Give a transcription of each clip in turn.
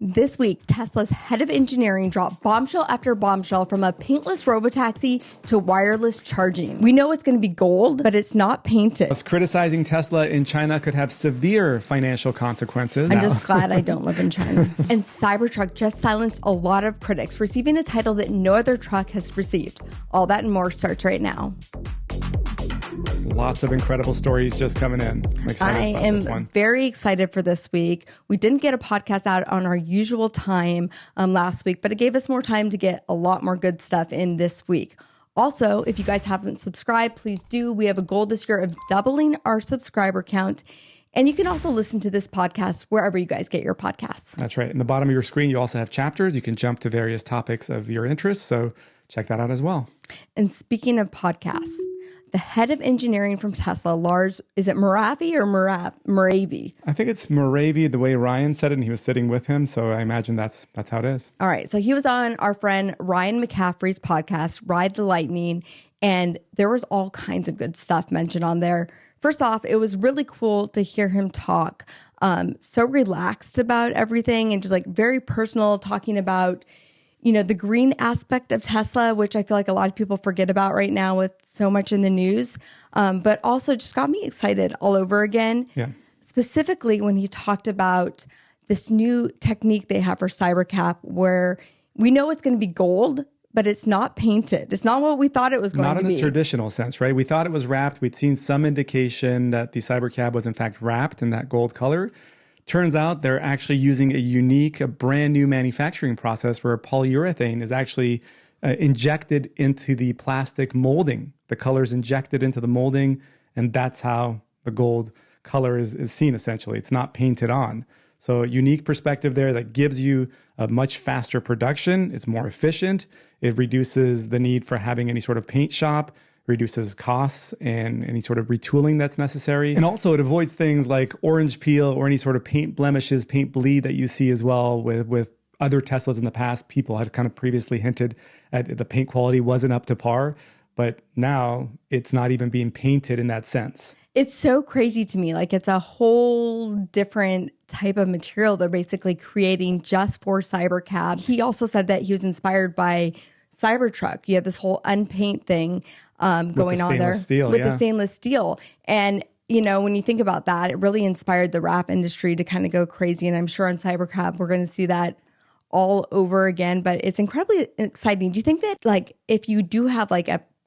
This week, Tesla's head of engineering dropped bombshell after bombshell from a paintless robotaxi to wireless charging. We know it's going to be gold, but it's not painted. Us criticizing Tesla in China could have severe financial consequences. I'm just glad I don't live in China. And Cybertruck just silenced a lot of critics, receiving a title that no other truck has received. All that and more starts right now. Lots of incredible stories just coming in. I'm excited about this one. I am very excited for this week. We didn't get a podcast out on our usual time last week, but it gave us more time to get a lot more good stuff in this week. Also, if you guys haven't subscribed, please do. We have a goal this year of doubling our subscriber count. And you can also listen to this podcast wherever you guys get your podcasts. That's right. In the bottom of your screen, you also have chapters. You can jump to various topics of your interest. So check that out as well. And speaking of podcasts, the head of engineering from Tesla, Lars, is it Moravi or Moravi? I think it's Moravi, the way Ryan said it, and he was sitting with him. So I imagine that's how it is. All right. So he was on our friend Ryan McCaffrey's podcast, Ride the Lightning, and there was all kinds of good stuff mentioned on there. First off, it was really cool to hear him talk so relaxed about everything and just like very personal, talking about the green aspect of Tesla, which I feel like a lot of people forget about right now with so much in the news, but also just got me excited all over again. Yeah. Specifically when he talked about this new technique they have for Cybercab, where we know it's going to be gold, but it's not painted. It's not what we thought it was going to be. Not in the traditional sense, right? We thought it was wrapped. We'd seen some indication that the Cybercab was in fact wrapped in that gold color. Turns out they're actually using a brand new manufacturing process where polyurethane is actually injected into the plastic molding. The color is injected into the molding, and that's how the gold color is seen, essentially. It's not painted on. So a unique perspective there that gives you a much faster production. It's more efficient. It reduces the need for having any sort of paint shop, reduces costs and any sort of retooling that's necessary. And also it avoids things like orange peel or any sort of paint blemishes, paint bleed that you see as well with other Teslas in the past. People had kind of previously hinted at the paint quality wasn't up to par, but now it's not even being painted in that sense. It's so crazy to me. Like it's a whole different type of material they're basically creating just for Cybercab. He also said that he was inspired by Cybertruck. You have this whole unpaint thing going on there with the stainless steel. And, when you think about that, it really inspired the wrap industry to kind of go crazy. And I'm sure on Cybercab, we're going to see that all over again. But it's incredibly exciting. Do you think that if you do have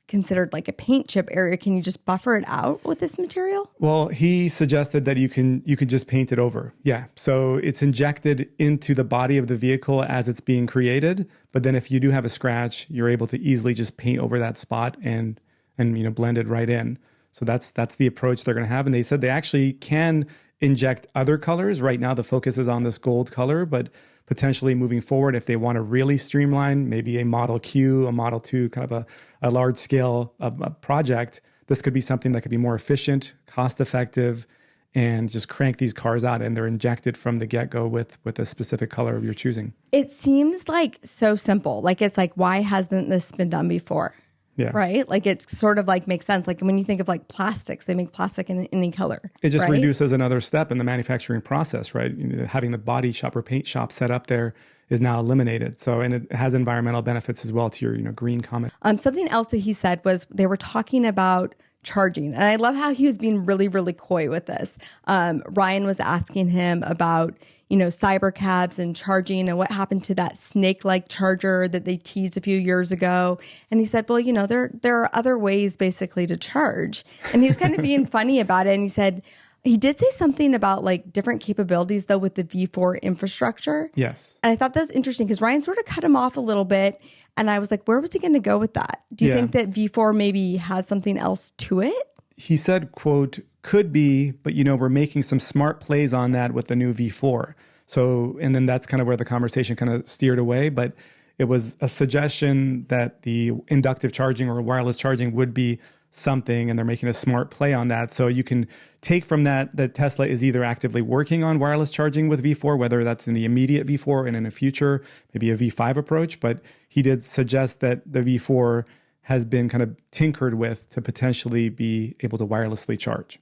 considered a paint chip area, can you just buffer it out with this material? Well, he suggested that you can just paint it over. Yeah. So it's injected into the body of the vehicle as it's being created. But then if you do have a scratch, you're able to easily just paint over that spot and blend it right in. So that's the approach they're going to have. And they said they actually can inject other colors. Right now, the focus is on this gold color, but potentially moving forward, if they want to really streamline, maybe a Model Q, a Model 2, kind of a large scale project, this could be something that could be more efficient, cost effective, and just crank these cars out. And they're injected from the get-go with a specific color of your choosing. It seems like so simple. It's why hasn't this been done before? Yeah. Right? It's sort of makes sense. When you think of plastics, they make plastic in any color. It just reduces another step in the manufacturing process, right? Having the body shop or paint shop set up there is now eliminated. So, and it has environmental benefits as well to your, green comment. Something else that he said was they were talking about charging. And I love how he was being really, really coy with this. Ryan was asking him about, Cybercabs and charging and what happened to that snake-like charger that they teased a few years ago. And he said, well, there are other ways basically to charge. And he was kind of being funny about it. And he said, he did say something about different capabilities though with the V4 infrastructure. Yes. And I thought that was interesting because Ryan sort of cut him off a little bit. And I was like, where was he going to go with that? Do you think that V4 maybe has something else to it? He said, quote, could be, but we're making some smart plays on that with the new V4. So, and then that's kind of where the conversation kind of steered away. But it was a suggestion that the inductive charging or wireless charging would be something, and they're making a smart play on that. So you can take from that Tesla is either actively working on wireless charging with V4, whether that's in the immediate V4 and in the future, maybe a V5 approach. But he did suggest that the V4 has been kind of tinkered with to potentially be able to wirelessly charge.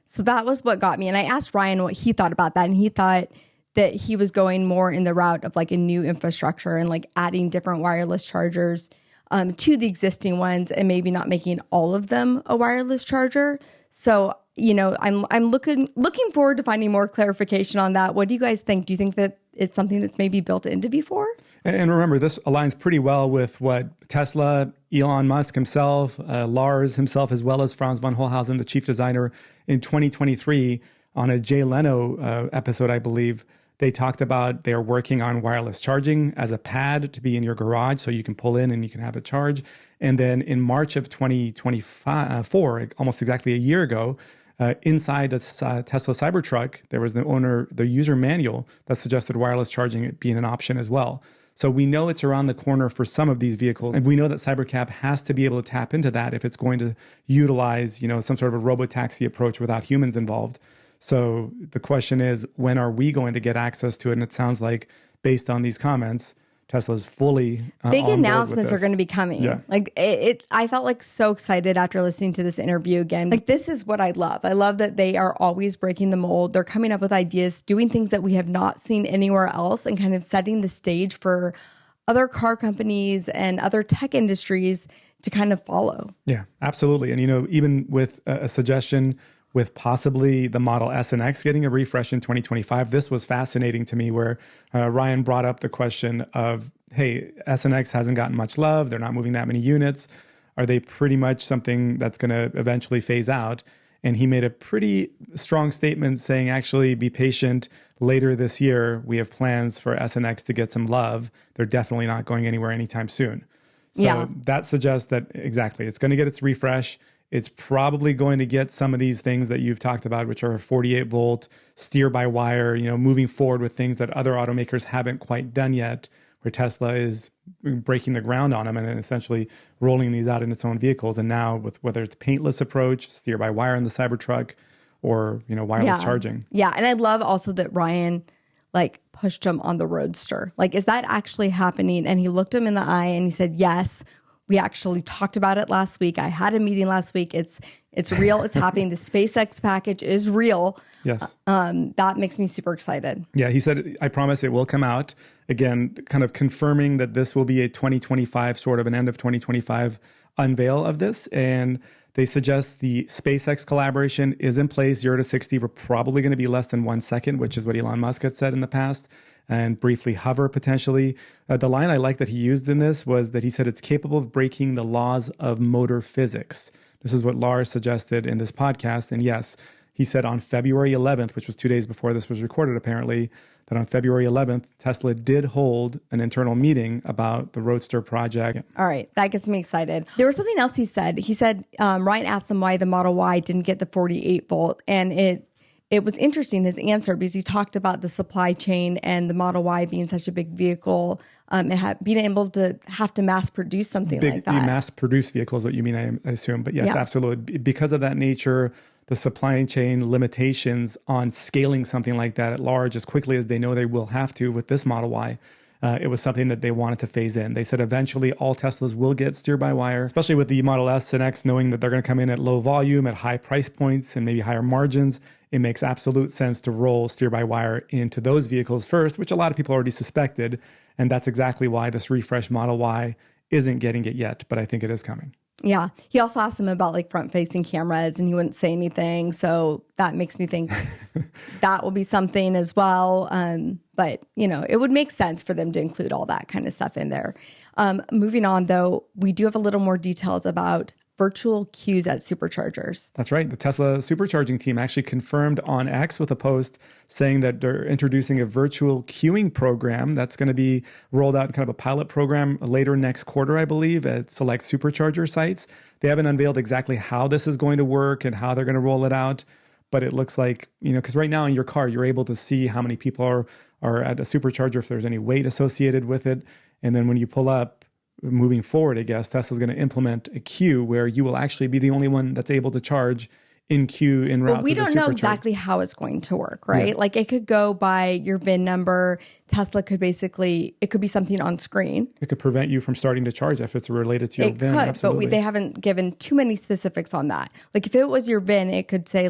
So that was what got me. And I asked Ryan what he thought about that. And he thought that he was going more in the route of like a new infrastructure and like adding different wireless chargers to the existing ones and maybe not making all of them a wireless charger. So, I'm looking forward to finding more clarification on that. What do you guys think? Do you think that it's something that's maybe built into V4? And remember, this aligns pretty well with what Tesla, Elon Musk himself, Lars himself, as well as Franz von Holhausen, the chief designer, in 2023 on a Jay Leno episode, I believe, they talked about they're working on wireless charging as a pad to be in your garage so you can pull in and you can have a charge. And then in March of 2024, almost exactly a year ago, inside the Tesla Cybertruck, there was the user manual that suggested wireless charging being an option as well. So we know it's around the corner for some of these vehicles. And we know that Cybercab has to be able to tap into that if it's going to utilize, some sort of a robotaxi approach without humans involved. So the question is, when are we going to get access to it? And it sounds like, based on these comments, Tesla's fully big on announcements are going to be coming. Yeah. Like I felt like so excited after listening to this interview again. Like, this is what I love. I love that they are always breaking the mold. They're coming up with ideas, doing things that we have not seen anywhere else, and kind of setting the stage for other car companies and other tech industries to kind of follow. Yeah, absolutely. And, even with a suggestion with possibly the Model S and X getting a refresh in 2025. This was fascinating to me, where Ryan brought up the question of, hey, S and X hasn't gotten much love. They're not moving that many units. Are they pretty much something that's going to eventually phase out? And he made a pretty strong statement saying, actually, be patient. Later this year, we have plans for S and X to get some love. They're definitely not going anywhere anytime soon. So that suggests that, exactly, it's going to get its refresh. It's probably going to get some of these things that you've talked about, which are 48-volt, steer-by-wire, moving forward with things that other automakers haven't quite done yet, where Tesla is breaking the ground on them and essentially rolling these out in its own vehicles. And now, with whether it's paintless approach, steer-by-wire in the Cybertruck, or wireless charging. Yeah, and I love also that Ryan pushed him on the Roadster. Is that actually happening? And he looked him in the eye and he said, yes. We actually talked about it last week. I had a meeting last week. It's real. It's happening. The SpaceX package is real. Yes. That makes me super excited. Yeah, he said, I promise it will come out. Again, kind of confirming that this will be a 2025, sort of an end of 2025 unveil of this. And they suggest the SpaceX collaboration is in place. 0 to 60, we're probably going to be less than 1 second, which is what Elon Musk had said in the past. And briefly hover potentially. The line I like that he used in this was that he said it's capable of breaking the laws of motor physics. This is what Lars suggested in this podcast. And yes, he said on February 11th, which was 2 days before this was recorded apparently, that on February 11th, Tesla did hold an internal meeting about the Roadster project. All right, that gets me excited. There was something else he said. He said, Ryan asked him why the Model Y didn't get the 48 volt. And it was interesting, his answer, because he talked about the supply chain and the Model Y being such a big vehicle and being able to have to mass produce something like that. Mass produce vehicles, what you mean, I assume. But yes, absolutely. Because of that nature, the supply chain limitations on scaling something like that at large as quickly as they know they will have to with this Model Y, it was something that they wanted to phase in. They said eventually all Teslas will get steer-by-wire, especially with the Model S and X, knowing that they're going to come in at low volume, at high price points, and maybe higher margins. It makes absolute sense to roll steer-by-wire into those vehicles first, which a lot of people already suspected. And that's exactly why this refresh Model Y isn't getting it yet, but I think it is coming. Yeah. He also asked him about front-facing cameras, and he wouldn't say anything. So that makes me think that will be something as well. But, it would make sense for them to include all that kind of stuff in there. Moving on, though, we do have a little more details about virtual queues at Superchargers. That's right. The Tesla supercharging team actually confirmed on X with a post saying that they're introducing a virtual queuing program that's going to be rolled out in kind of a pilot program later next quarter, I believe, at select supercharger sites. They haven't unveiled exactly how this is going to work and how they're going to roll it out, but it looks like, because right now in your car, you're able to see how many people are at a supercharger, if there's any weight associated with it. And then when you pull up, moving forward, I guess, Tesla's going to implement a queue where you will actually be the only one that's able to charge in queue in route. But we don't know exactly how it's going to work, right? Yeah. It could go by your VIN number. Tesla could it could be something on screen. It could prevent you from starting to charge if it's related to your VIN. Could, absolutely. but they haven't given too many specifics on that. If it was your VIN, it could say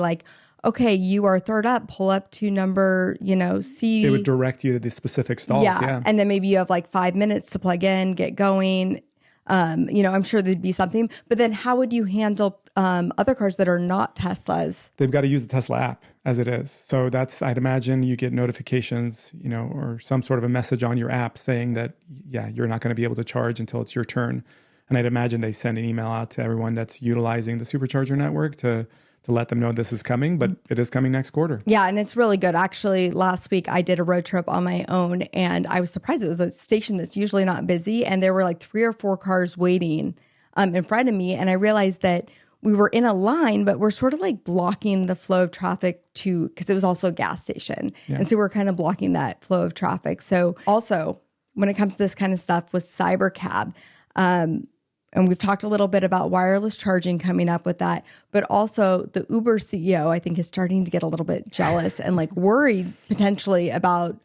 okay, you are third up, pull up to number, C. It would direct you to the specific stalls. Yeah. And then maybe you have like 5 minutes to plug in, get going. I'm sure there'd be something. But then how would you handle other cars that are not Teslas? They've got to use the Tesla app as it is. So I'd imagine you get notifications, or some sort of a message on your app saying that, you're not going to be able to charge until it's your turn. And I'd imagine they send an email out to everyone that's utilizing the Supercharger network to let them know this is coming, but it is coming next quarter. Yeah, and it's really good. Actually, last week I did a road trip on my own, and I was surprised. It was a station that's usually not busy, and there were like 3 or 4 cars waiting in front of me, and I realized that we were in a line, but we're sort of like blocking the flow of traffic because it was also a gas station. Yeah. And so we're kind of blocking that flow of traffic. So also, when it comes to this kind of stuff with Cybercab, and we've talked a little bit about wireless charging coming up with that, but also the Uber CEO, I think, is starting to get a little bit jealous and like worried potentially about,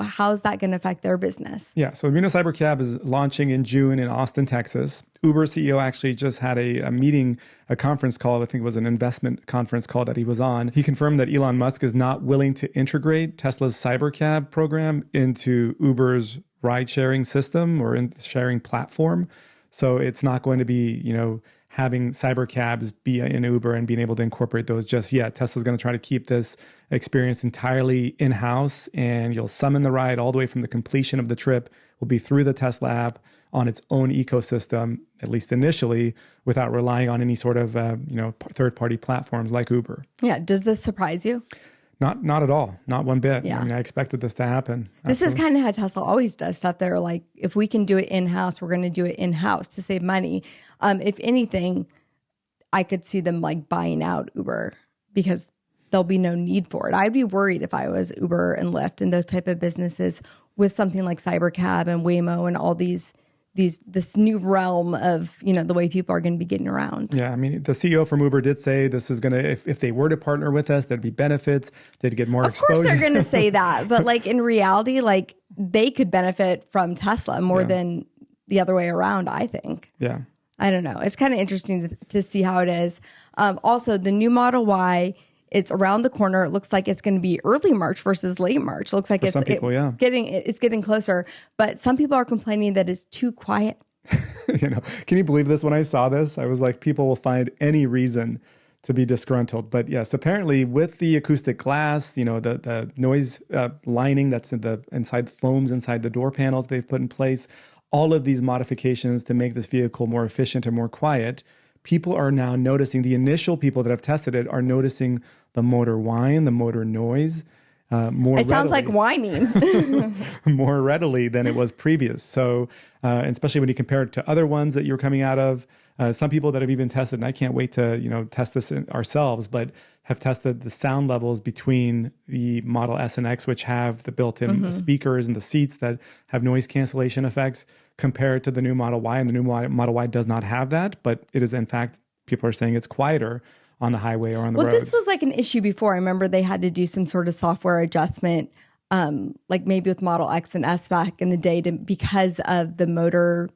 how's that going to affect their business? Yeah. So Cybercab is launching in June in Austin, Texas. Uber CEO actually just had a meeting, a conference call. I think it was an investment conference call that he was on. He confirmed that Elon Musk is not willing to integrate Tesla's Cybercab program into Uber's ride-sharing system or in sharing platform. So it's not going to be, having Cybercabs be in Uber and being able to incorporate those just yet. Tesla's going to try to keep this experience entirely in-house, and you'll summon the ride all the way from the completion of the trip will be through the Tesla app on its own ecosystem, at least initially, without relying on any sort of, third-party platforms like Uber. Yeah. Does this surprise you? Not at all. Not one bit. Yeah. I expected this to happen. This is kind of how Tesla always does stuff. They're like, if we can do it in-house, we're going to do it in-house to save money. If anything, I could see them like buying out Uber because there'll be no need for it. I'd be worried if I was Uber and Lyft and those type of businesses with something like Cybercab and Waymo and all this new realm of, the way people are going to be getting around. Yeah. The CEO from Uber did say this is going to, if they were to partner with us, there'd be benefits. They'd get more exposure. Of course they're going to say that. But like in reality, like they could benefit from Tesla more than the other way around, I think. Yeah. I don't know. It's kind of interesting to see how it is. Also, the new Model Y, it's around the corner. It looks like it's going to be early March versus late March. It looks like it's getting closer. But some people are complaining that it's too quiet. Can you believe this? When I saw this, I was like, people will find any reason to be disgruntled. But yes, apparently with the acoustic glass, the noise lining that's inside the foams inside the door panels they've put in place, all of these modifications to make this vehicle more efficient and more quiet, people are now noticing, the initial people that have tested it are noticing the motor whine, the motor noise more It sounds like whining. more readily than it was previous. So, especially when you compare it to other ones that you're coming out of, some people that have even tested, and I can't wait to, test this ourselves, but have tested the sound levels between the Model S and X, which have the built-in speakers and the seats that have noise cancellation effects, compared to the new Model Y. And the new Model Y does not have that, but it is, in fact, people are saying it's quieter on the highway or on the roads. Well, this was like an issue before. I remember they had to do some sort of software adjustment, like maybe with Model X and S back in the day, because of the motor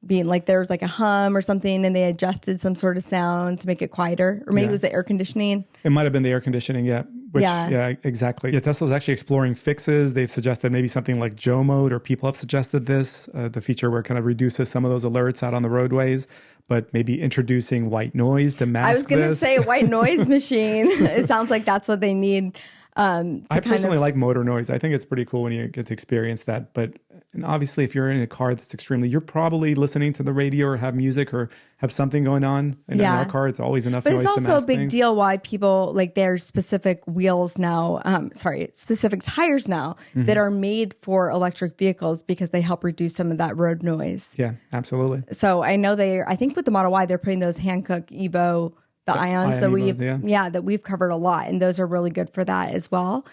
being like, there was like a hum or something, and they adjusted some sort of sound to make it quieter. Or maybe it was the air conditioning. It might have been the air conditioning, yeah. Yeah, exactly. Yeah, Tesla's actually exploring fixes. They've suggested maybe something like Joe mode, or people have suggested this, the feature where it kind of reduces some of those alerts out on the roadways, but maybe introducing white noise to mask this. I was going to say white noise machine. It sounds like that's what they need. I personally like motor noise. I think it's pretty cool when you get to experience that. But and obviously, if you're in a car that's you're probably listening to the radio or have music or have something going on. And in our car, it's always enough noise to mask things. But it's also a big deal why people, like, there's specific wheels now, specific tires now that are made for electric vehicles because they help reduce some of that road noise. Yeah, absolutely. So I know I think with the Model Y, they're putting those Hankook Evo, the Ions that we've covered a lot, and those are really good for that as well.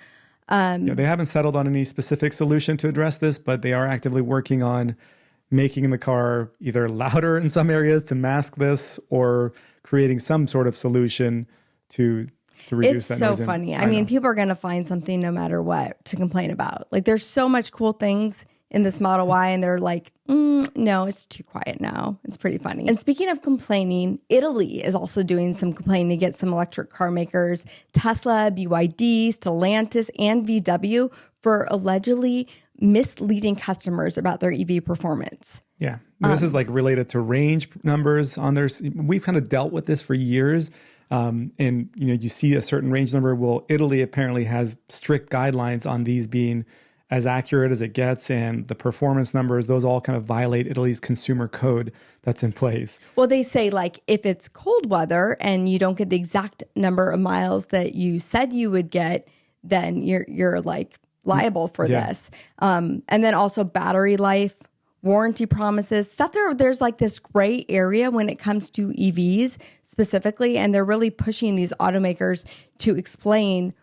They haven't settled on any specific solution to address this, but they are actively working on making the car either louder in some areas to mask this, or creating some sort of solution to reduce that noise. It's so funny. I mean, people are going to find something no matter what to complain about. Like, there's so much cool things in this Model Y, and they're like, no, it's too quiet now. It's pretty funny. And speaking of complaining, Italy is also doing some complaining against some electric car makers, Tesla, BYD, Stellantis, and VW for allegedly misleading customers about their EV performance. Yeah. This is like related to range numbers on their, we've kind of dealt with this for years. And, you see a certain range number. Well, Italy apparently has strict guidelines on these being as accurate as it gets, and the performance numbers, those all kind of violate Italy's consumer code that's in place. Well, they say like if it's cold weather and you don't get the exact number of miles that you said you would get, then you're like liable for this. And then also battery life, warranty promises, stuff there's like this gray area when it comes to EVs specifically, and they're really pushing these automakers to explain,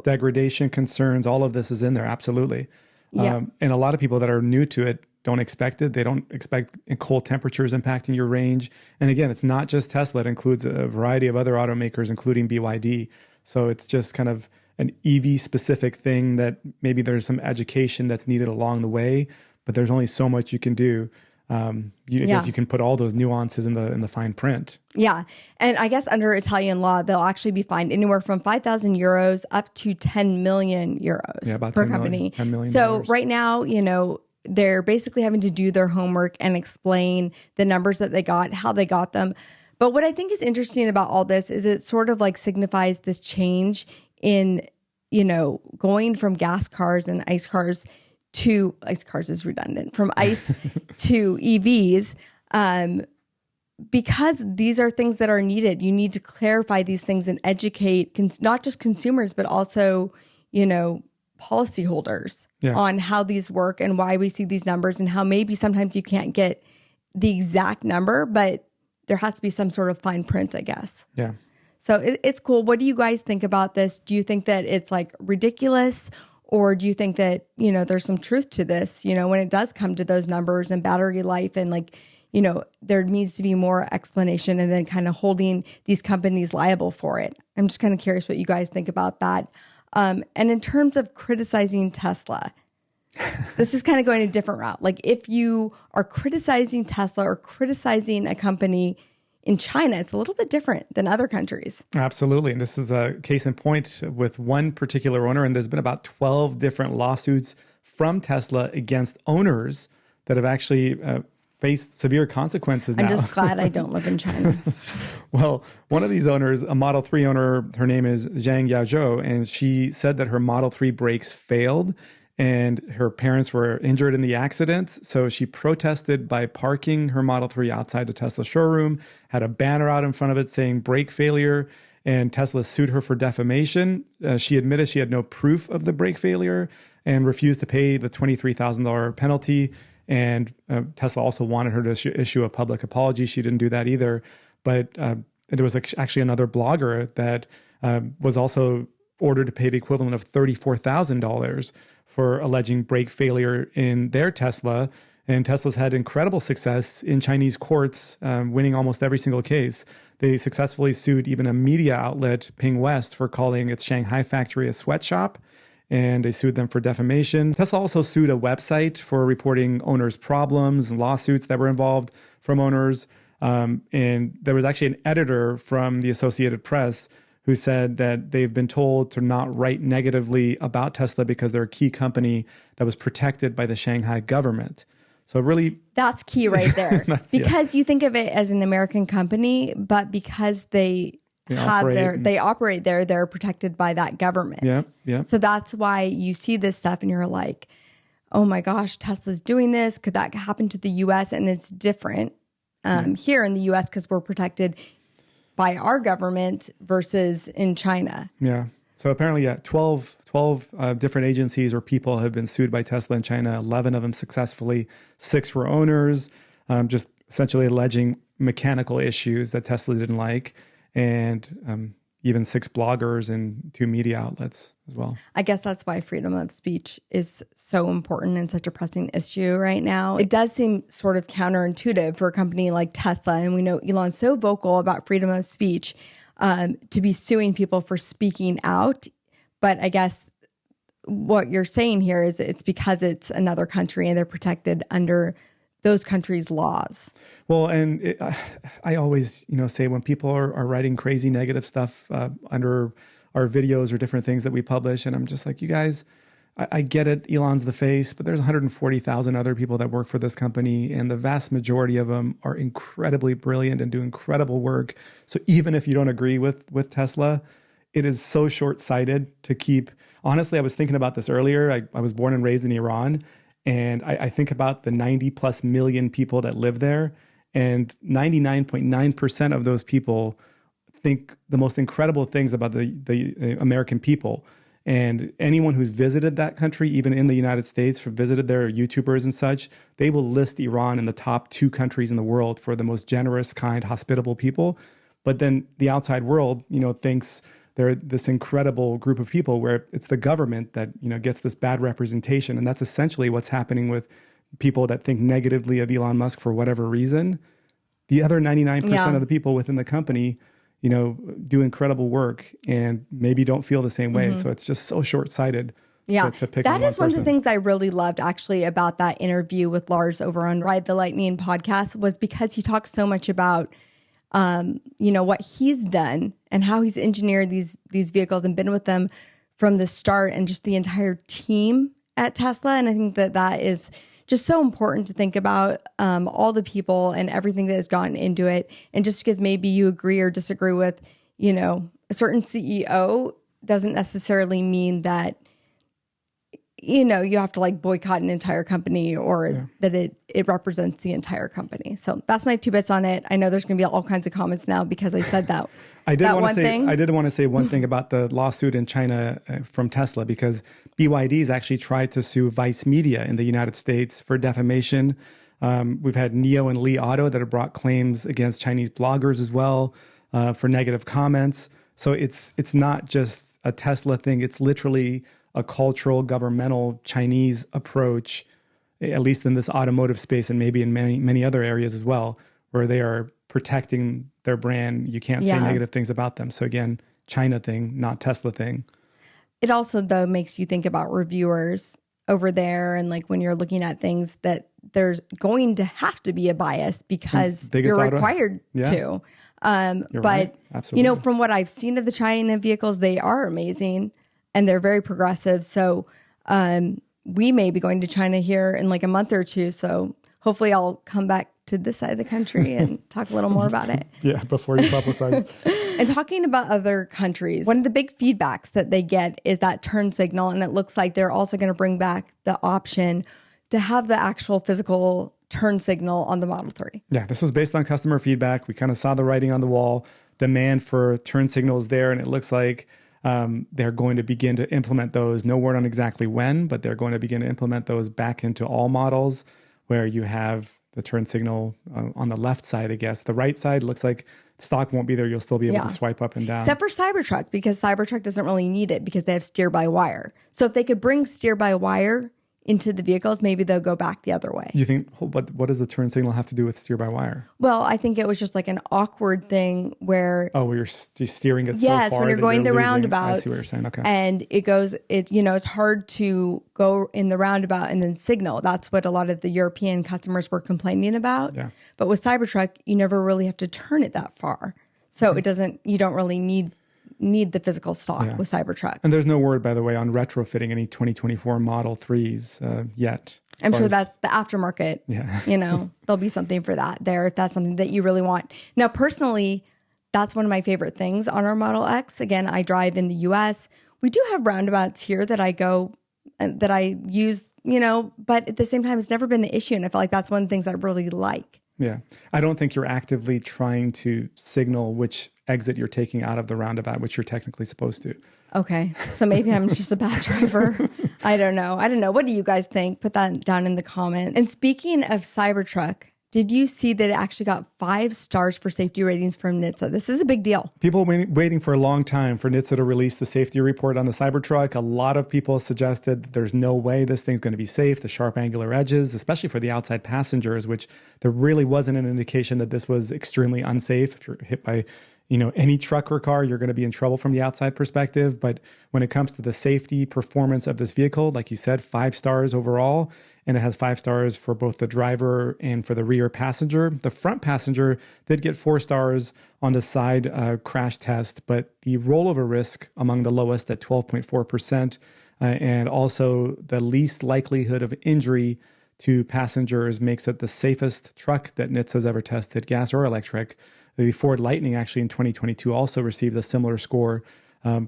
degradation concerns, all of this is in there. Absolutely. Yeah. And a lot of people that are new to it don't expect it. They don't expect cold temperatures impacting your range. And again, it's not just Tesla. It includes a variety of other automakers, including BYD. So it's just kind of an EV specific thing that maybe there's some education that's needed along the way, but there's only so much you can do. I guess you can put all those nuances in the fine print. Yeah. And I guess under Italian law, they'll actually be fined anywhere from 5,000 euros up to 10 million euros about per 10 company. $10 million. So right now, they're basically having to do their homework and explain the numbers that they got, how they got them. But what I think is interesting about all this is it sort of like signifies this change in, going from gas cars and ICE cars to ICE cars is redundant, from ICE to EVs, because these are things that are needed. You need to clarify these things and educate not just consumers, but also, policyholders on how these work and why we see these numbers, and how maybe sometimes you can't get the exact number, but there has to be some sort of fine print, I guess. Yeah. So it's cool. What do you guys think about this? Do you think that it's like ridiculous? Or do you think that, there's some truth to this, when it does come to those numbers and battery life and there needs to be more explanation and then kind of holding these companies liable for it? I'm just kind of curious what you guys think about that. And in terms of criticizing Tesla, this is kind of going a different route. Like if you are criticizing Tesla or criticizing a company in China, it's a little bit different than other countries. Absolutely. And this is a case in point with one particular owner. And there's been about 12 different lawsuits from Tesla against owners that have actually faced severe consequences now. I'm just glad I don't live in China. Well, one of these owners, a Model 3 owner, her name is Zhang Yaozhou, and she said that her Model 3 brakes failed and her parents were injured in the accident. So she protested by parking her Model 3 outside the Tesla showroom, had a banner out in front of it saying brake failure, and Tesla sued her for defamation. She admitted she had no proof of the brake failure and refused to pay the $23,000 penalty. And Tesla also wanted her to issue a public apology. She didn't do that either. But there was actually another blogger that was also ordered to pay the equivalent of $34,000 for alleging brake failure in their Tesla. And Tesla's had incredible success in Chinese courts, winning almost every single case. They successfully sued even a media outlet, Ping West, for calling its Shanghai factory a sweatshop. And they sued them for defamation. Tesla also sued a website for reporting owners' problems and lawsuits that were involved from owners. And there was actually an editor from the Associated Press who said that they've been told to not write negatively about Tesla because they're a key company that was protected by the Shanghai government. So really, that's key right there. Because you think of it as an American company, but because they operate there, they're protected by that government. Yeah. So that's why you see this stuff and you're like, oh my gosh, Tesla's doing this. Could that happen to the US? And it's different here in the US because we're protected by our government versus in China. Yeah. So apparently, 12 different agencies or people have been sued by Tesla in China, 11 of them successfully, 6 were owners, just essentially alleging mechanical issues that Tesla didn't like, and even 6 bloggers and 2 media outlets as well. I guess that's why freedom of speech is so important and such a pressing issue right now. It does seem sort of counterintuitive for a company like Tesla, and we know Elon's so vocal about freedom of speech, to be suing people for speaking out. But I guess what you're saying here is it's because it's another country and they're protected under those countries' laws. Well, and I always, say when people are writing crazy negative stuff under our videos or different things that we publish, and I'm just like, you guys, I get it. Elon's the face, but there's 140,000 other people that work for this company, and the vast majority of them are incredibly brilliant and do incredible work. So even if you don't agree with Tesla, it is so short-sighted to keep. Honestly, I was thinking about this earlier. I was born and raised in Iran, and I think about the 90 plus million people that live there, and 99.9% of those people think the most incredible things about the American people. And anyone who's visited that country, even in the United States, visited their YouTubers and such, they will list Iran in the top 2 countries in the world for the most generous, kind, hospitable people. But then the outside world, thinks they're this incredible group of people where it's the government that, gets this bad representation. And that's essentially what's happening with people that think negatively of Elon Musk for whatever reason. The other 99% of the people within the company, do incredible work and maybe don't feel the same way. So it's just so short-sighted. Yeah, to pick that is one of the person. things I really loved actually about that interview with Lars over on Ride the Lightning podcast, was because he talks so much about, what he's done and how he's engineered these vehicles and been with them from the start, and just the entire team at Tesla. And I think that is just so important to think about, all the people and everything that has gone into it. And just because maybe you agree or disagree with, a certain CEO doesn't necessarily mean that, you have to like boycott an entire company or that it represents the entire company. So that's my 2 bits on it. I know there's going to be all kinds of comments now because I said that. I did want to say one thing about the lawsuit in China from Tesla, because BYD's actually tried to sue Vice Media in the United States for defamation. We've had NIO and Li Auto that have brought claims against Chinese bloggers as well for negative comments. So it's not just a Tesla thing. It's literally a cultural, governmental Chinese approach, at least in this automotive space and maybe in many other areas as well, where they are protecting their brand. You can't say negative things about them. So again, China thing, not Tesla thing. It also, though, makes you think about reviewers over there, and like when you're looking at things, that there's going to have to be a bias because you're required to. But, right. Absolutely. From what I've seen of the China vehicles, they are amazing and they're very progressive. So we may be going to China here in like a month or 2. So hopefully I'll come back to this side of the country and talk a little more about it. Yeah, before you publicize. And talking about other countries, one of the big feedbacks that they get is that turn signal. And it looks like they're also going to bring back the option to have the actual physical turn signal on the Model 3. Yeah, this was based on customer feedback. We kind of saw the writing on the wall. Demand for turn signals there, and it looks like they're going to begin to implement those. No word on exactly when, but they're going to begin to implement those back into all models where you have the turn signal on the left side, I guess. The right side looks like stock won't be there. You'll still be able to swipe up and down. Except for Cybertruck, because Cybertruck doesn't really need it because they have steer-by-wire. So if they could bring steer-by-wire into the vehicles, maybe they'll go back the other way. You think, what does the turn signal have to do with steer-by-wire? Well, I think it was just like an awkward thing where... Oh, where you're steering it so far. Yes, when you're going the roundabout. I see what you're saying, okay. And it's hard to go in the roundabout and then signal. That's what a lot of the European customers were complaining about. Yeah. But with Cybertruck, you never really have to turn it that far. So you don't really need the physical stock with Cybertruck. And there's no word, by the way, on retrofitting any 2024 Model 3s yet. I'm sure that's the aftermarket. Yeah. There'll be something for that there if that's something that you really want. Now, personally, that's one of my favorite things on our Model X. Again, I drive in the US. We do have roundabouts here that I go, that I use, but at the same time, it's never been an issue. And I feel like that's one of the things I really like. Yeah. I don't think you're actively trying to signal which exit you're taking out of the roundabout, which you're technically supposed to. Okay. So maybe I'm just a bad driver. I don't know. What do you guys think? Put that down in the comments. And speaking of Cybertruck, did you see that it actually got 5 stars for safety ratings from NHTSA? This is a big deal. People waiting for a long time for NHTSA to release the safety report on the Cybertruck. A lot of people suggested that there's no way this thing's going to be safe. The sharp angular edges, especially for the outside passengers, which there really wasn't an indication that this was extremely unsafe. If you're hit by any truck or car, you're going to be in trouble from the outside perspective. But when it comes to the safety performance of this vehicle, like you said, 5 stars overall, and it has 5 stars for both the driver and for the rear passenger. The front passenger did get 4 stars on the side crash test, but the rollover risk among the lowest at 12.4%, and also the least likelihood of injury to passengers makes it the safest truck that NHTSA has ever tested, gas or electric. The Ford Lightning actually in 2022 also received a similar score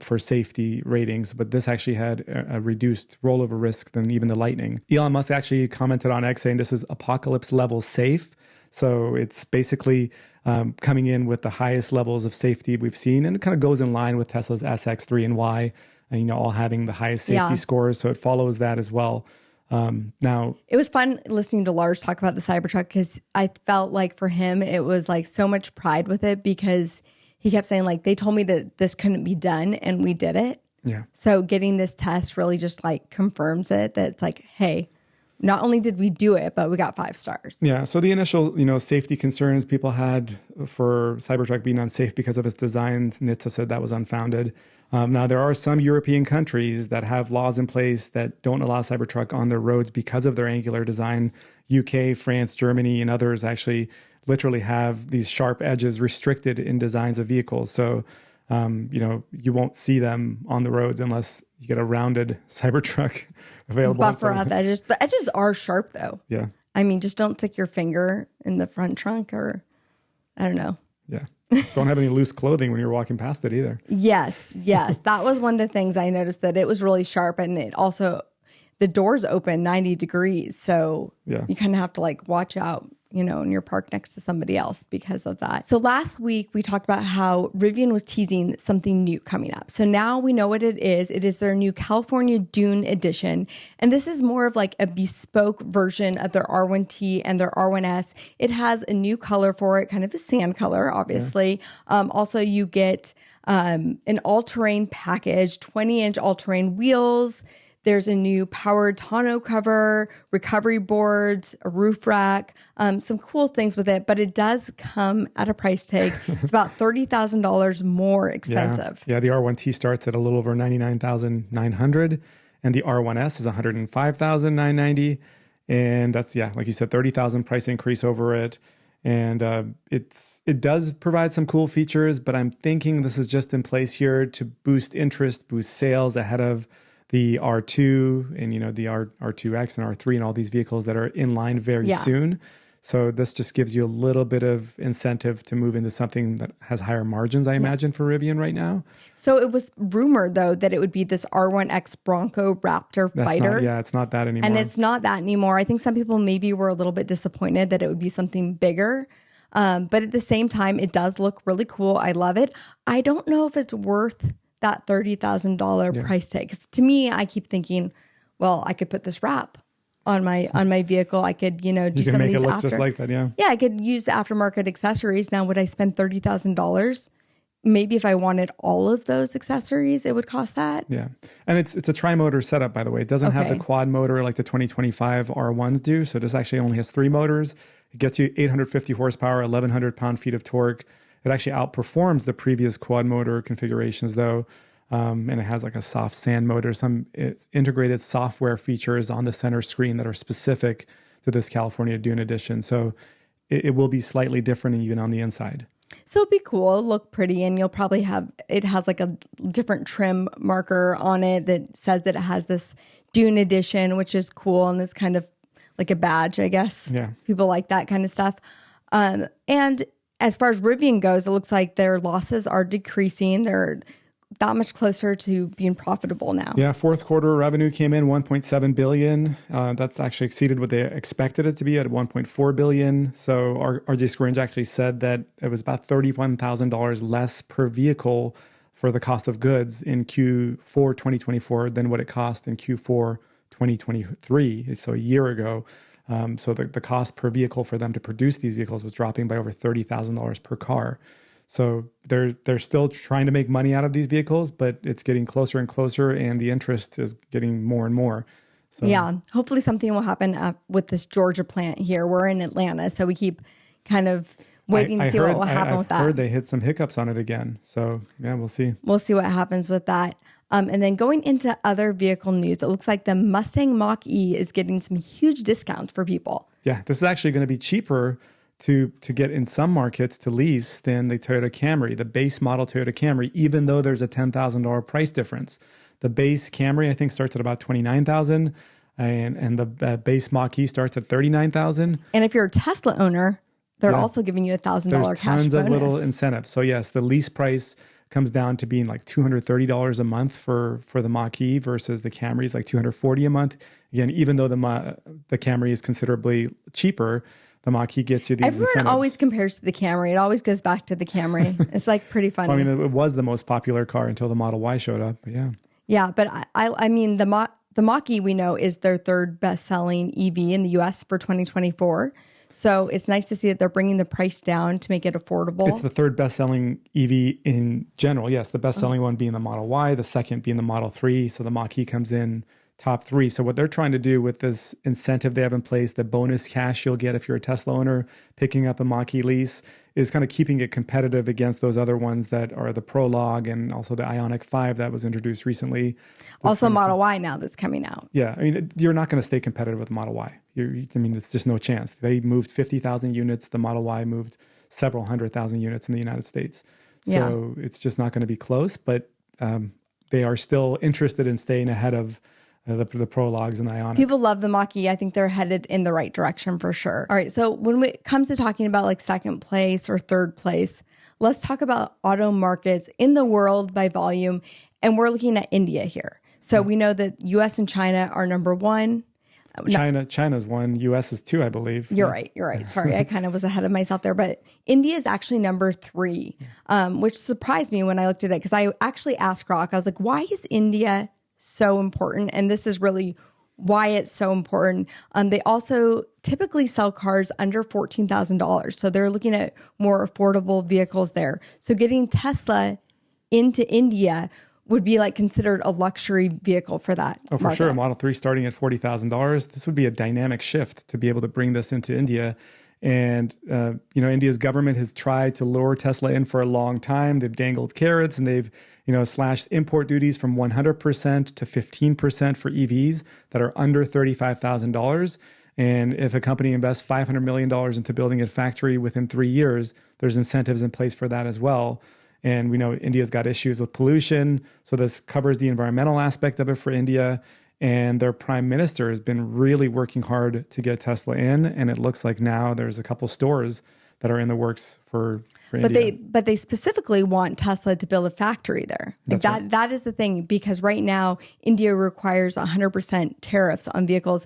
for safety ratings, but this actually had a reduced rollover risk than even the Lightning. Elon Musk actually commented on X saying this is apocalypse level safe. So it's basically coming in with the highest levels of safety we've seen, and it kind of goes in line with Tesla's SX3 and Y, and, all having the highest safety scores. So it follows that as well. Now, it was fun listening to Lars talk about the Cybertruck because I felt like for him, it was like so much pride with it because he kept saying like, they told me that this couldn't be done and we did it. Yeah. So getting this test really just like confirms it that it's like, hey, not only did we do it, but we got 5 stars. Yeah. So the initial, safety concerns people had for Cybertruck being unsafe because of its design, NHTSA said that was unfounded. Now, there are some European countries that have laws in place that don't allow Cybertruck on their roads because of their angular design. UK, France, Germany, and others actually literally have these sharp edges restricted in designs of vehicles. So, you won't see them on the roads unless you get a rounded Cybertruck available. Buffer out the edges. The edges are sharp, though. Yeah. I mean, just don't stick your finger in the front trunk or, I don't know. Yeah. Don't have any loose clothing when you're walking past it either. Yes. That was one of the things I noticed, that it was really sharp, and it also, the doors open 90 degrees. So you kind of have to like watch out, and you're parked next to somebody else because of that. So last week we talked about how Rivian was teasing something new coming up. So now we know what it is. It is their new California Dune Edition. And this is more of like a bespoke version of their R1T and their R1S. It has a new color for it, kind of a sand color, obviously. Yeah. Also, you get an all-terrain package, 20-inch all-terrain wheels. There's a new powered tonneau cover, recovery boards, a roof rack, some cool things with it, but it does come at a price tag. It's about $30,000 more expensive. Yeah, the R1T starts at a little over $99,900, and the R1S is $105,990, and that's like you said, $30,000 price increase over it. And it does provide some cool features, but I'm thinking this is just in place here to boost interest, boost sales ahead of the R2 and, the R2X and R3 and all these vehicles that are in line very soon. So this just gives you a little bit of incentive to move into something that has higher margins, I imagine, for Rivian right now. So it was rumored, though, that it would be this R1X Bronco Raptor fighter. It's not that anymore. And it's not that anymore. I think some people maybe were a little bit disappointed that it would be something bigger. But at the same time, it does look really cool. I love it. I don't know if it's worth that $30,000 price tag. 'Cause to me, I keep thinking, well, I could put this wrap on my vehicle. I could, do some of these make it look just like that, yeah. Yeah, I could use aftermarket accessories. Now, would I spend $30,000? Maybe if I wanted all of those accessories, it would cost that. Yeah. And it's a tri-motor setup, by the way. It doesn't have the quad motor like the 2025 R1s do. So this actually only has 3 motors. It gets you 850 horsepower, 1,100 pound-feet of torque. It actually outperforms the previous quad motor configurations, though, and it has like a soft sand motor, some integrated software features on the center screen that are specific to this California Dune Edition. So it will be slightly different even on the inside. So it'll be cool, look pretty, and you'll probably it has like a different trim marker on it that says that it has this Dune Edition, which is cool, and it's kind of like a badge, I guess. Yeah. People like that kind of stuff. And as far as Rivian goes, it looks like their losses are decreasing. They're that much closer to being profitable now. Yeah, fourth quarter revenue came in $1.7 billion. That's actually exceeded what they expected it to be at $1.4 billion. So RJ Scaringe actually said that it was about $31,000 less per vehicle for the cost of goods in Q4 2024 than what it cost in Q4 2023, so a year ago. So the cost per vehicle for them to produce these vehicles was dropping by over $30,000 per car. So they're still trying to make money out of these vehicles, but it's getting closer and closer, and the interest is getting more and more. So yeah, hopefully something will happen with this Georgia plant here. We're in Atlanta, so we keep kind of waiting to see what will happen with that. I've heard they hit some hiccups on it again. So yeah, we'll see. We'll see what happens with that. And then going into other vehicle news, it looks like the Mustang Mach-E is getting some huge discounts for people. Yeah, this is actually going to be cheaper to get in some markets to lease than the Toyota Camry, the base model Toyota Camry, even though there's a $10,000 price difference. The base Camry, I think, starts at about $29,000, and the base Mach-E starts at $39,000. And if you're a Tesla owner, they're also giving you $1,000 cash bonus. There's tons of little incentives. So yes, the lease price comes down to being like $230 a month for the Mach-E versus the Camry is like $240 a month. Again, even though the Camry is considerably cheaper, the Mach-E gets you these incentives. Everyone always compares to the Camry. It always goes back to the Camry. It's like pretty funny. Well, I mean, it was the most popular car until the Model Y showed up. But yeah. Yeah, but I mean, the Mach-E we know is their third best-selling EV in the U.S. for 2024. So it's nice to see that they're bringing the price down to make it affordable. It's the third best-selling EV in general. Yes, the best-selling one being the Model Y, the second being the Model 3. So the Mach-E comes in top 3. So what they're trying to do with this incentive they have in place, the bonus cash you'll get if you're a Tesla owner picking up a Mach-E lease, is kind of keeping it competitive against those other ones that are the Prologue and also the Ioniq 5 that was introduced recently. Also Model Y now that's coming out. Yeah, I mean, you're not going to stay competitive with the Model Y. I mean, it's just no chance. They moved 50,000 units. The Model Y moved several 100,000 units in the United States. So it's just not going to be close, but they are still interested in staying ahead of the Prologues and the Ioniq. People love the Mach-E. I think they're headed in the right direction for sure. All right, so when it comes to talking about like second place or third place, let's talk about auto markets in the world by volume. And we're looking at India here. So we know that US and China are number one. China's one, US is two, I believe. You're right. Sorry, I kind of was ahead of myself there. But India is actually number 3, which surprised me when I looked at it because I actually asked Grok, I was like, why is India so important? And this is really why it's so important. They also typically sell cars under $14,000. So they're looking at more affordable vehicles there. So getting Tesla into India would be like considered a luxury vehicle for that. Oh, for sure. A Model 3 starting at $40,000. This would be a dynamic shift to be able to bring this into India. And, India's government has tried to lure Tesla in for a long time. They've dangled carrots and they've, slashed import duties from 100% to 15% for EVs that are under $35,000. And if a company invests $500 million into building a factory within 3 years, there's incentives in place for that as well. And we know India's got issues with pollution. So this covers the environmental aspect of it for India. And their prime minister has been really working hard to get Tesla in. And it looks like now there's a couple stores that are in the works for India. But they specifically want Tesla to build a factory there. Right. That is the thing, because right now India requires 100% tariffs on vehicles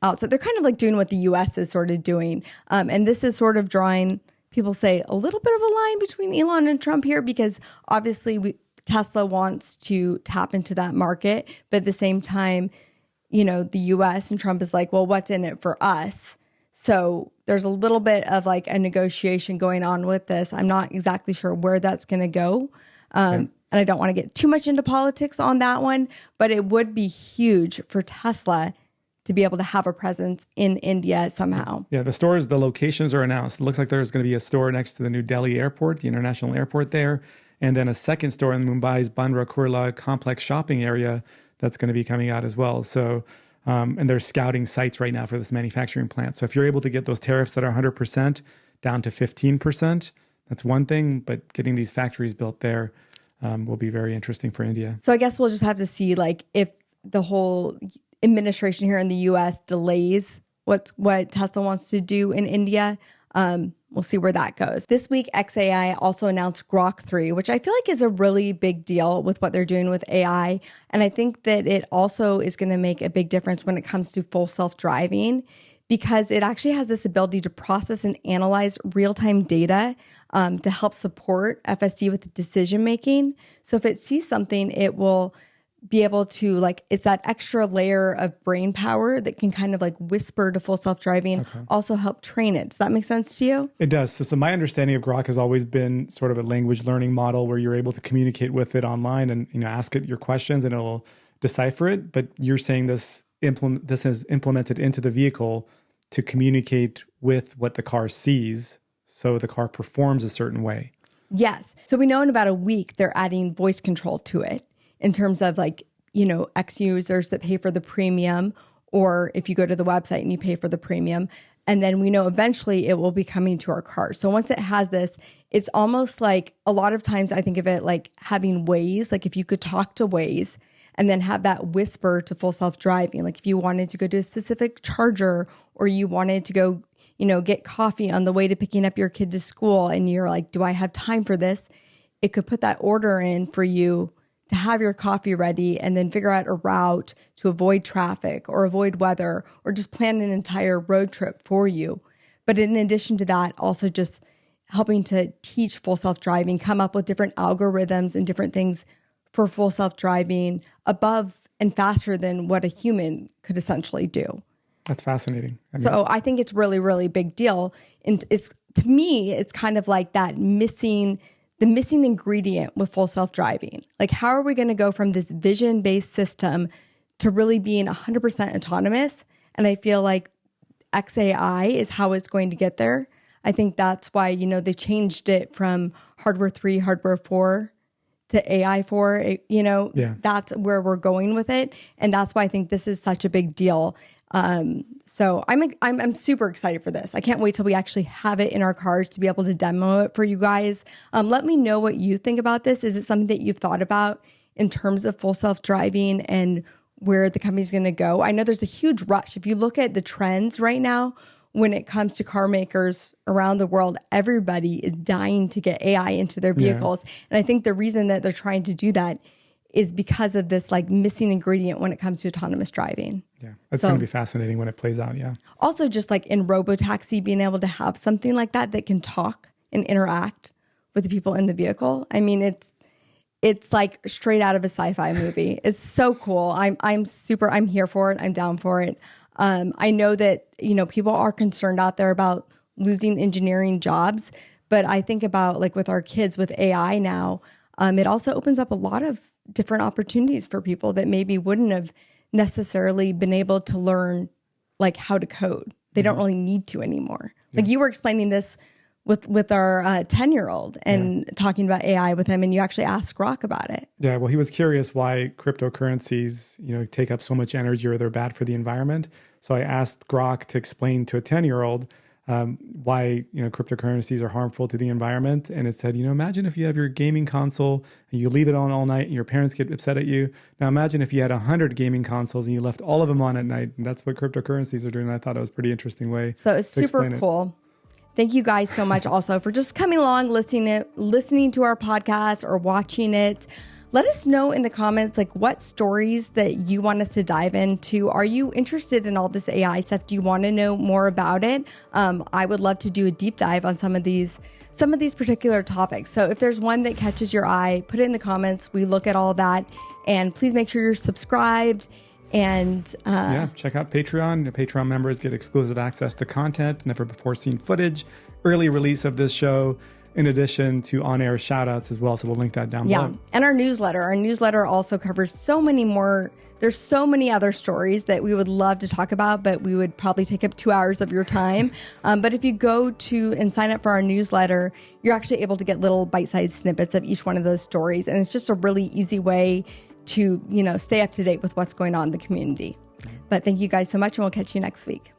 outside. They're kind of like doing what the US is sort of doing. And this is sort of drawing, people say, a little bit of a line between Elon and Trump here, because obviously Tesla wants to tap into that market. But at the same time, the US and Trump is like, well, what's in it for us? So there's a little bit of like a negotiation going on with this. I'm not exactly sure where that's going to go. And I don't want to get too much into politics on that one, but it would be huge for Tesla to be able to have a presence in India somehow. Yeah, the locations are announced. It looks like there's going to be a store next to the New Delhi airport, the international airport there, and then a second store in Mumbai's Bandra Kurla complex shopping area that's going to be coming out as well. So, and they're scouting sites right now for this manufacturing plant. So if you're able to get those tariffs that are 100% down to 15%, that's one thing, but getting these factories built there will be very interesting for India. So I guess we'll just have to see like if the whole administration here in the US delays what Tesla wants to do in India. We'll see where that goes. This week, xAI also announced Grok 3, which I feel like is a really big deal with what they're doing with AI. And I think that it also is going to make a big difference when it comes to full self-driving, because it actually has this ability to process and analyze real-time data to help support FSD with decision-making. So if it sees something, it will be able to, like, it's that extra layer of brain power that can kind of like whisper to full self-driving, also help train it. Does that make sense to you? It does. So my understanding of Grok has always been sort of a language learning model where you're able to communicate with it online and ask it your questions and it'll decipher it. But you're saying this is implemented into the vehicle to communicate with what the car sees. so the car performs a certain way. Yes. So we know in about a week, they're adding voice control to it in terms of like, X users that pay for the premium, or if you go to the website and you pay for the premium. And then we know eventually it will be coming to our cars. So once it has this, it's almost like a lot of times I think of it like having Waze, like if you could talk to Waze and then have that whisper to full self-driving. Like if you wanted to go to a specific charger, or you wanted to go, get coffee on the way to picking up your kid to school, and you're like, do I have time for this? It could put that order in for you to have your coffee ready and then figure out a route to avoid traffic or avoid weather, or just plan an entire road trip for you. But in addition to that, also just helping to teach full self-driving, come up with different algorithms and different things for full self-driving above and faster than what a human could essentially do. That's fascinating. So I think it's really, really big deal. And to me, it's kind of like the missing ingredient with full self-driving. Like, how are we going to go from this vision-based system to really being 100% autonomous? And I feel like XAI is how it's going to get there. I think that's why, they changed it from hardware 3, hardware 4 to AI 4. That's where we're going with it. And that's why I think this is such a big deal. So I'm super excited for this. I can't wait till we actually have it in our cars to be able to demo it for you guys. Let me know what you think about this. Is it something that you've thought about in terms of full self-driving and where the company's going to go? I know there's a huge rush. If you look at the trends right now, when it comes to car makers around the world, everybody is dying to get AI into their vehicles. Yeah. And I think the reason that they're trying to do that is because of this missing ingredient when it comes to autonomous driving. Yeah, that's going to be fascinating when it plays out, yeah. Also, just like in robotaxi, being able to have something like that can talk and interact with the people in the vehicle. I mean, it's like straight out of a sci-fi movie. It's so cool. I'm here for it. I'm down for it. I know that, people are concerned out there about losing engineering jobs, but I think about with our kids with AI now, it also opens up a lot of different opportunities for people that maybe wouldn't have necessarily been able to learn how to code. They don't really need to anymore. Yeah. You were explaining this with our 10-year-old and talking about AI with him, and you actually asked Grok about it. Yeah, well, he was curious why cryptocurrencies, take up so much energy or they're bad for the environment. So I asked Grok to explain to a 10-year-old why cryptocurrencies are harmful to the environment. And it said, imagine if you have your gaming console and you leave it on all night and your parents get upset at you. Now imagine if you had 100 gaming consoles and you left all of them on at night. And that's what cryptocurrencies are doing. And I thought it was a pretty interesting way. So it's super cool. Thank you guys so much also for just coming along, listening to our podcast or watching it. Let us know in the comments, what stories that you want us to dive into. Are you interested in all this AI stuff? Do you want to know more about it? I would love to do a deep dive on some of these particular topics. So if there's one that catches your eye, put it in the comments. We look at all that, and please make sure you're subscribed. And check out Patreon. The Patreon members get exclusive access to content, never before seen footage, early release of this show, in addition to on-air shout-outs as well. So we'll link that down below. And our newsletter. Our newsletter also covers so many more. There's so many other stories that we would love to talk about, but we would probably take up 2 hours of your time. But if you go to and sign up for our newsletter, you're actually able to get little bite-sized snippets of each one of those stories. And it's just a really easy way to, stay up to date with what's going on in the community. But thank you guys so much, and we'll catch you next week.